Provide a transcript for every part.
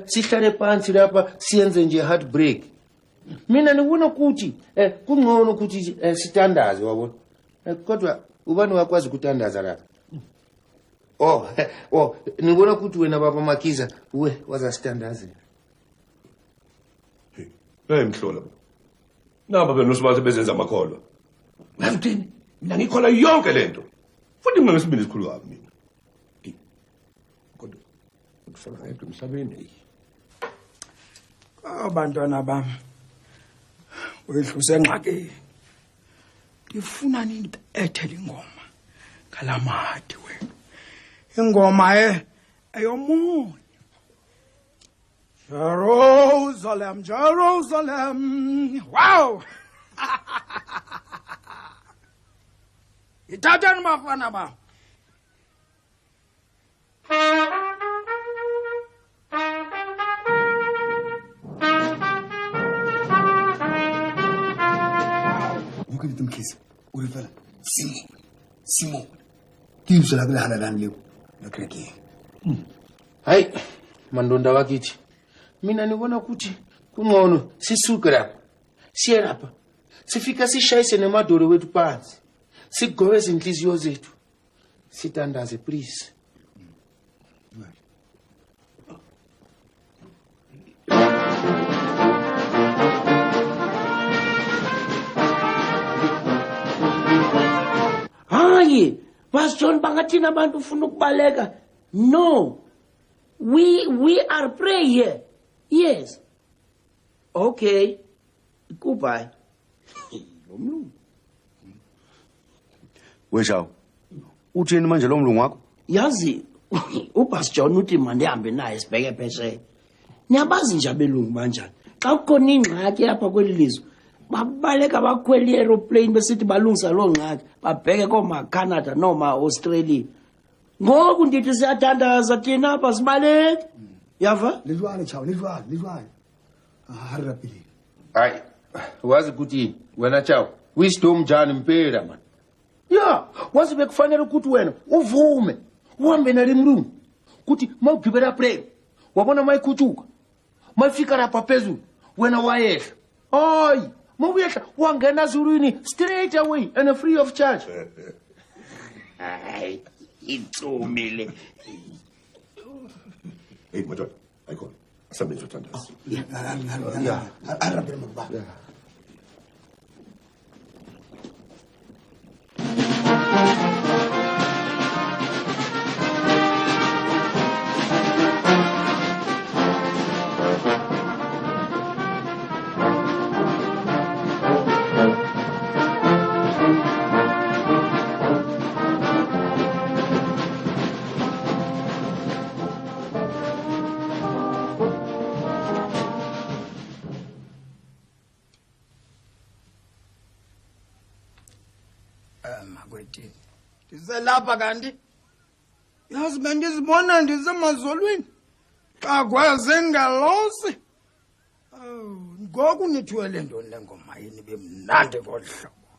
sihlale phansi lapha siyenze nje heartbreak. Mina ngibona ukuthi kungcono ukuthi sitandaze wabona. Kodwa ubani wakwazi ukutandaza lapha? Ngibona ukuthi wena baba Makiza waza standardizing. Hey mhlola. Naba benosibase bezenza amakholwa. Ngathini? Mina ngikhola yonke lento. Futhi mina ngesibili isikhulu kabi mina. Kodwa kusala ngedwa emhlabeni. Abantwana bami. Wehluse engxakeni. Ngifuna nini ethele ingoma kalamadi wena. Ingoma eyomunye. Jerusalem, Jerusalem. Wow! Ithatha mafana ba. Mukeli tumkhisi. Urifela. Simo. Kizwe la bila halala leo. Nakreki. Hayi, mandonda wakithi. Mina ngibona ukuthi kungcono sisuke lapha. Siye lapha. Sifika sishayise nemadolo wethu phansi. Sigoweze inhliziyo zethu. Sitandaze please. Hayi, Pastor bangathina abantu ufuna ukubaleka. No. We are praying here. Yes. Okay. Goodbye. Weshaw. Uthini manje lo mlungu wakho? Yazi uPastor John uthi mandihambe naye sibheke phesheya. Niyabazi nje abelungu banjani. Xa kukhona ingxaki apha kweli lizwe, babaleka bakhwela aeroplane besithi balungisa lo ngxaki, babheke koma Canada noma Australia. Ngoku ndithi siyathandaza thina apha sibaleke. Yava? Lizwane chawo, lizwane. Harapili. Hayi, wazi ukuthi wena chawo, wisdom njani impela man. Ya, wazi bekufanele ukuthi wena uvume, uhambe nale mlungu. Kuti mawugibela prayer, wabona mayikhutuka. Mayifika lapha phezulu, wena wayehla. Hayi, mawuyehla wangena ezulwini straight away and free of charge. Hayi, itsumile. Hey madod, ayikho. Asambe ngizotandaza. Yeah. Harapili mababa. Makwetini. Ndiselapha kanti. Yazi bendizibona ndisemazolweni. Xa kwaze ngalosi. Ngoku nithwele ntoni le ngoma yini bemnandi kodhlobo.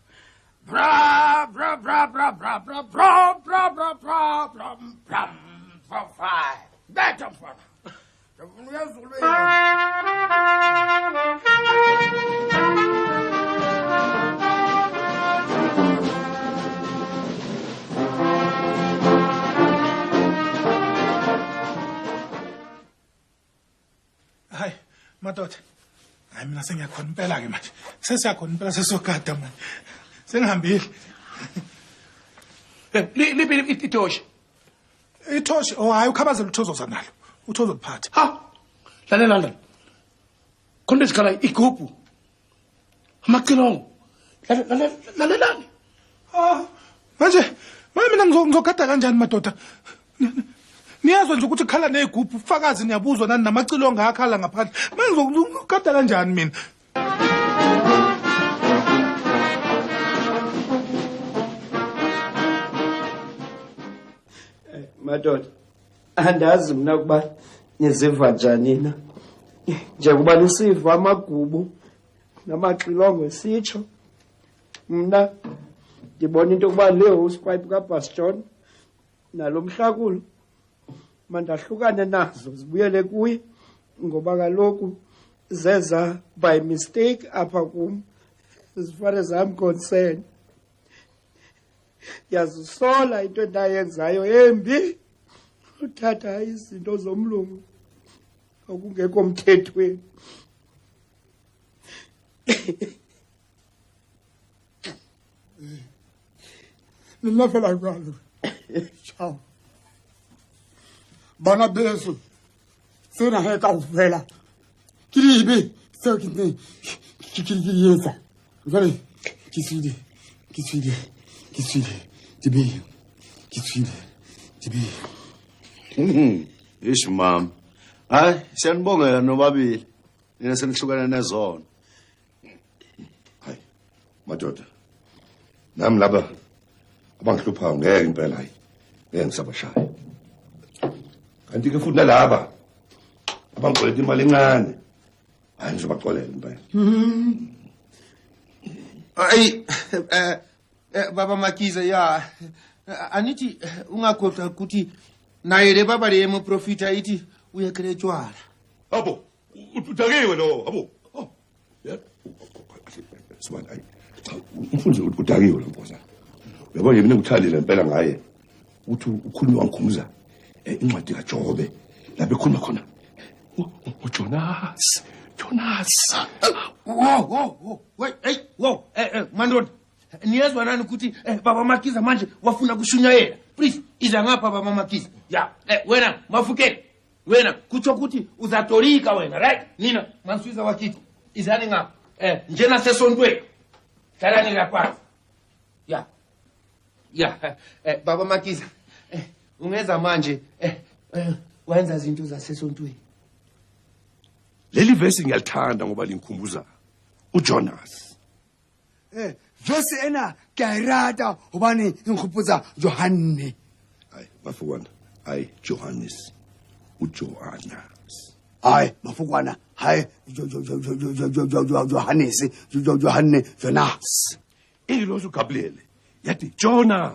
Bra bra bra bra bra bra bra bra bra bra bra bra for five. Better mfana. Ndifuna uyazulweni. Hayi madoda. Hayi mina sengiyakhona impela ke manje. Sesiyakhona impela sesogada manje. Sengihambile. Lipi itoshi. Ithoshi hayi ukhabazela uthozo sanalo. Uthozo liphatha. Ha. Lalela. Khona isikhala igubhu. Amacilongo. Lalela. Manje mina ngizogada kanjani madoda? Niyazwa nje ukuthi khala negubhu ufakazi niyabuzwa nani namacilongo akhala ngaphandle. Manje ngizogada kanjani mina? Madoda, andazi mina ukuba niziva njani na. Njengoba nisiva amagubu namaxilongo sitsho. Mna ndibona into kuba le hosepipe kaPastor John nalo mhlakulo mandahlukane nazo zibuyele kuye ngoba kaloku zeza by mistake apha kum as far as I'm concerned. Yazisola into endayenzayo embi uthatha izinto zomlungu okungekho mthethweni. Nna fela jwalo. Ciao. Bana beso. Sena he kaofela. Ke dibe seo ke nne ke etsa. Jwale ke tswile. Ish mama. Hayi siyanibongela nobabili. Nina senihlukana nezona. Hayi madoda nami laba abangihluphayo ngeke impela hayi ngeke ngisabashaya kanti ke futhi nalaba abangikoleta imali encane hayi ngizobaxolela impela. Ay baba Makiza ya anithi ungakhohlwa ukuthi naye le baba le profita ithi uyakretshwala. Abo udakiwe lo abo. Oh yeah. Sibani hayi umfundisi udakiwe lo mfundisi. Uyabona yini ngithalile impela ngaye uthi ukhuluma ngikhumbuza incwadi kaJobe lapho ekhuluma khona uJonas. Wait, hey, whoa, Mandon. Niyezwa nani ukuthi baba Makiza manje wafuna kushunyayela. Please, iza ngapha baba Makiza. Ya, wena mafukeni. Wena kutsho ukuthi uzatolika wena, right? Nina manswiza wakithi. Izani ngapha. Njena sesontweni. Hlalani lapha. Ya. Ya, baba Makiza. Ungeza manje wenza izinto zasesontweni. Leli verse ngiyalithanda ngoba lingikhumbuza uJonas. Verse ena ke a rata hobane nkgopotsa Johanne. Hayi bafukwana. Hayi Johannes. uJohannes. Hayi mafukwana. Hayi Johannes. Johanne Jonas. Ingilosi uGabriel yathi Jona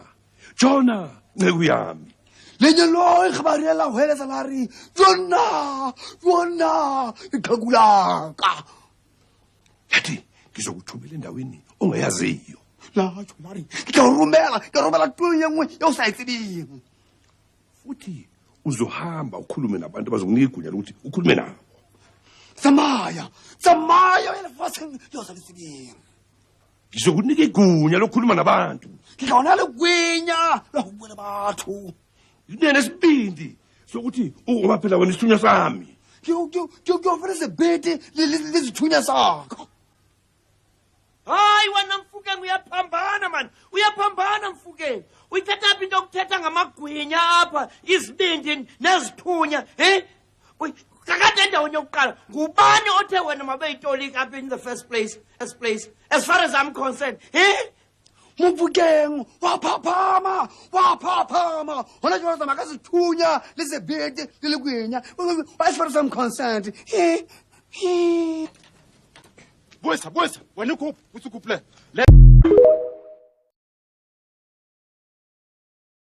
nceku yami. Lenye lo ikhabarela uheleza lari Jona iqhakulaka. Yathi ngizokuthumela endaweni ongayaziyo. La Jomari ngiyorumela tunye ngwe yosayitsibini. Futhi uzohamba ukhulume nabantu abazokunika igunya lokuthi ukhulume nabo. Samaya elefasini yosayitsibini. Ngizokunika igunya lokukhuluma nabantu. Ngizonale gwinya lokubona bathu. Yinene sibindi sokuthi uma phela wena isithunywa sami. Ngiyofuna sebheti lezithunya sakho. Hayi wena Mfukeni uyaphambana man. Uyaphambana Mfukeni. Uyithatha into okuthetha ngamagwinya apha, izibindi nezithunya, Uy, kakade endaweni yokuqala. Ngubani othe wena mabeyitolika up in the first place? As far as I'm concerned, Mufukeng waphaphama hona jona makazithunya lezebheti leligwinya as far as I'm concerned. Boyisa wena ukuphi usukuphle.